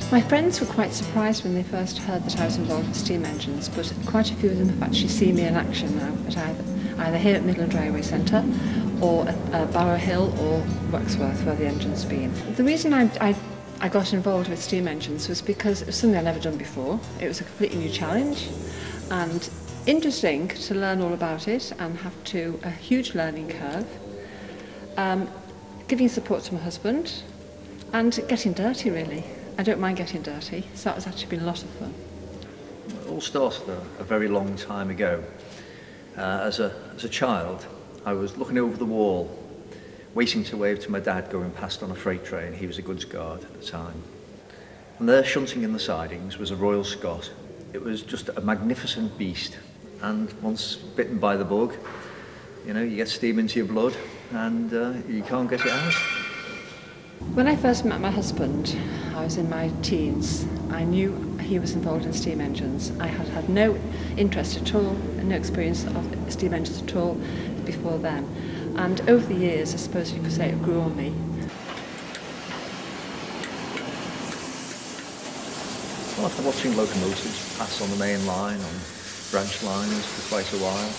My friends were quite surprised when they first heard that I was involved with steam engines, but quite a few of them have actually seen me in action now, at either here at Midland Railway Centre or at Barrow Hill or Waxworth, where the engine's been. The reason I got involved with steam engines was because it was something I'd never done before. It was a completely new challenge and interesting to learn all about it and have a huge learning curve, giving support to my husband and getting dirty really. I don't mind getting dirty, so that has actually been a lot of fun. It all started a very long time ago. As a child, I was looking over the wall, waiting to wave to my dad going past on a freight train. He was a goods guard at the time. And there, shunting in the sidings, was a Royal Scot. It was just a magnificent beast. And once bitten by the bug, you know, you get steam into your blood and you can't get it out. When I first met my husband, I was in my teens. I knew he was involved in steam engines. I had had no interest at all, no experience of steam engines at all before then. And over the years, I suppose you could say it grew on me. Well, after watching locomotives pass on the main line, on branch lines for quite a while,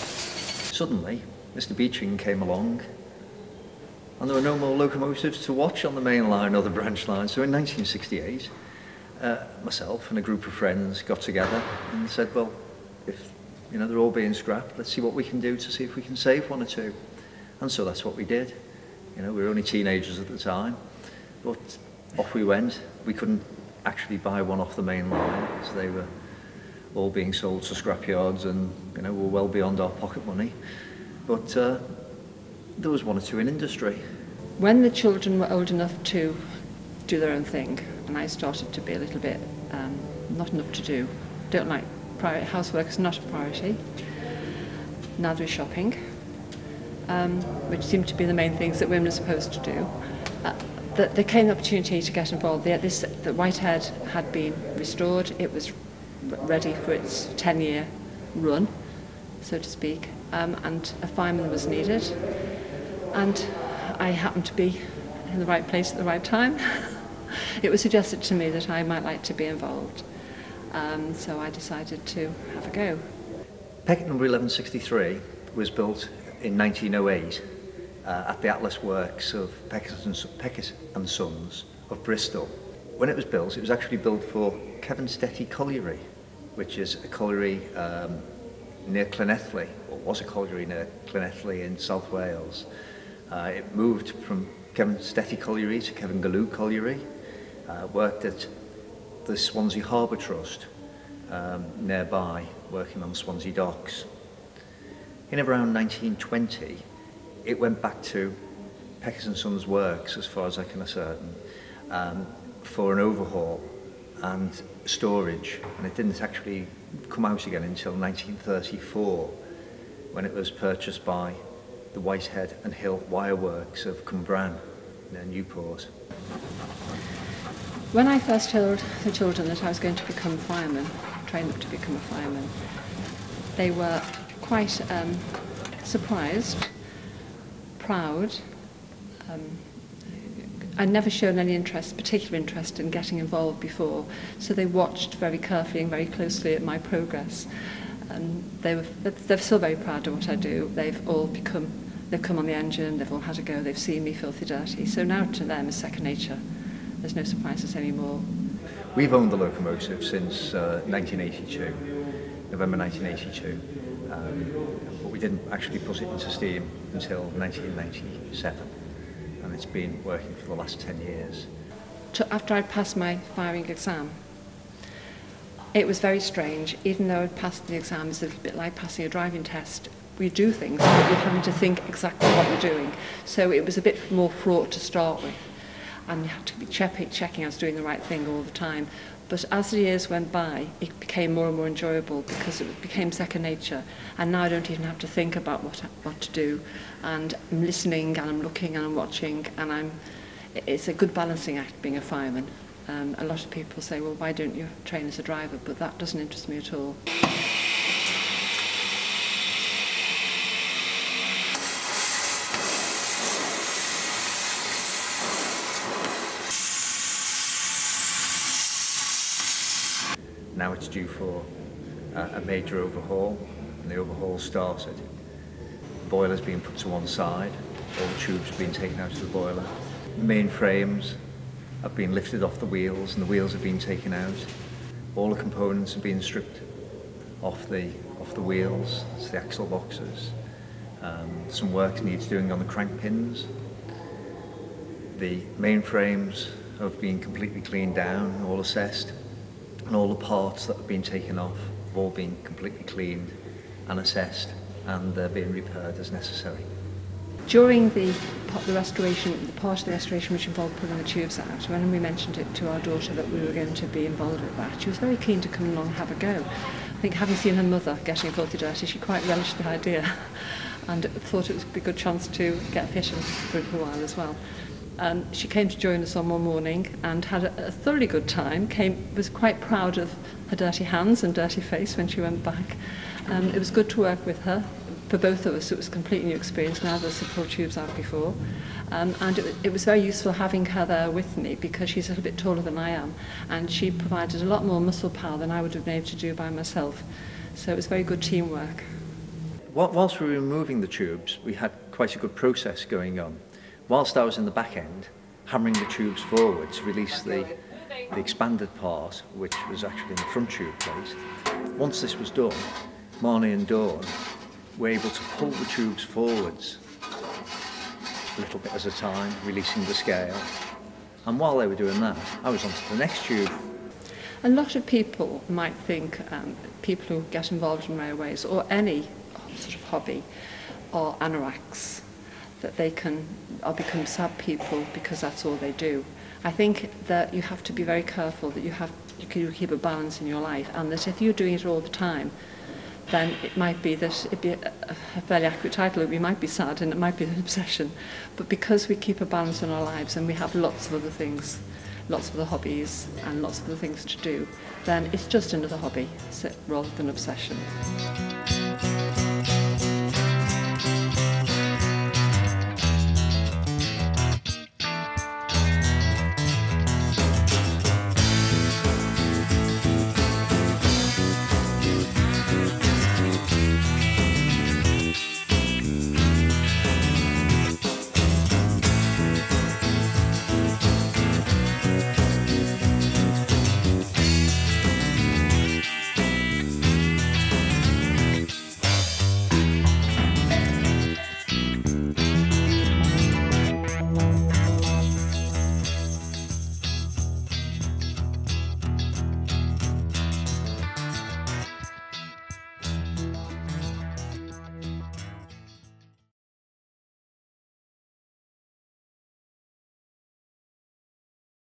suddenly Mr. Beeching came along and there were no more locomotives to watch on the main line or the branch line. So in 1968, myself and a group of friends got together and said, well, if they're all being scrapped, let's see what we can do to see if we can save one or two. And so that's what we did. We were only teenagers at the time, but off we went. We couldn't actually buy one off the main line, so they were all being sold to scrapyards and were well beyond our pocket money. But there was one or two in industry. When the children were old enough to do their own thing, and I started to be a little bit not enough to do. Don't like housework is not a priority. Neither is shopping, which seem to be the main things that women are supposed to do. There came the opportunity to get involved. The Whitehead had been restored. It was ready for its 10-year run, so to speak, and a fireman was needed. And I happened to be in the right place at the right time. It was suggested to me that I might like to be involved, so I decided to have a go. Pecket No. 1163 was built in 1908 at the Atlas Works of Pecket and Sons of Bristol. When it was built, it was actually built for Kevenstetty Colliery, which is a colliery near Llanelli, or was a colliery near Llanelli in South Wales. It moved from Kevenstetty Colliery to Kevengalloo Colliery, worked at the Swansea Harbour Trust nearby, working on Swansea docks. In around 1920, it went back to Pecket and Sons Works, as far as I can ascertain, for an overhaul and storage, and it didn't actually come out again until 1934, when it was purchased by the Whitehead and Hill Wire Works of Cumbran near Newport. When I first told the children that I was going to become a fireman, train them to become a fireman, they were quite surprised, proud. I'd never shown any particular interest in getting involved before, so they watched very carefully and very closely at my progress. They're still very proud of what I do. They've come on the engine, they've all had a go, they've seen me filthy dirty. So now to them it's second nature. There's no surprises anymore. We've owned the locomotive since 1982, November 1982, but we didn't actually put it into steam until 1997, and it's been working for the last 10 years. After I'd passed my firing exam, it was very strange. Even though I'd passed the exam, it's a little bit like passing a driving test. We do things, but you're having to think exactly what you're doing. So it was a bit more fraught to start with. And you had to be checking I was doing the right thing all the time. But as the years went by, it became more and more enjoyable because it became second nature. And now I don't even have to think about what to do. And I'm listening, and I'm looking, and I'm watching, and it's a good balancing act being a fireman. A lot of people say, well, why don't you train as a driver? But that doesn't interest me at all. Now it's due for a major overhaul, and the overhaul started. The boiler's been put to one side, all the tubes have been taken out of the boiler. The main frames have been lifted off the wheels and the wheels have been taken out. All the components have been stripped off the wheels, it's the axle boxes. Some work needs doing on the crank pins. The main frames have been completely cleaned down, all assessed. And all the parts that have been taken off have all been completely cleaned and assessed, and they're being repaired as necessary. During the restoration, the part of the restoration which involved pulling the tubes out, when we mentioned it to our daughter that we were going to be involved with that, she was very keen to come along and have a go. I think having seen her mother getting filthy dirty, she quite relished the idea and thought it would be a good chance to get fishing for a little while as well. She came to join us on one morning and had a thoroughly good time, was quite proud of her dirty hands and dirty face when she went back. It was good to work with her. For both of us, it was a completely new experience. Now there's pulled tubes out before. And it was very useful having her there with me because she's a little bit taller than I am, and she provided a lot more muscle power than I would have been able to do by myself. So it was very good teamwork. Whilst we were removing the tubes, we had quite a good process going on. Whilst I was in the back end, hammering the tubes forward to release the expanded part, which was actually in the front tube plate. Once this was done, Marnie and Dawn were able to pull the tubes forwards a little bit at a time, releasing the scale. And while they were doing that, I was on to the next tube. A lot of people might think people who get involved in railways or any sort of hobby are anoraks, that they can or become sad people because that's all they do. I think that you have to be very careful that you keep a balance in your life, and that if you're doing it all the time, then it might be that it'd be a fairly accurate title. We might be sad and it might be an obsession, but because we keep a balance in our lives and we have lots of other things, lots of other hobbies and lots of other things to do, then it's just another hobby rather than obsession.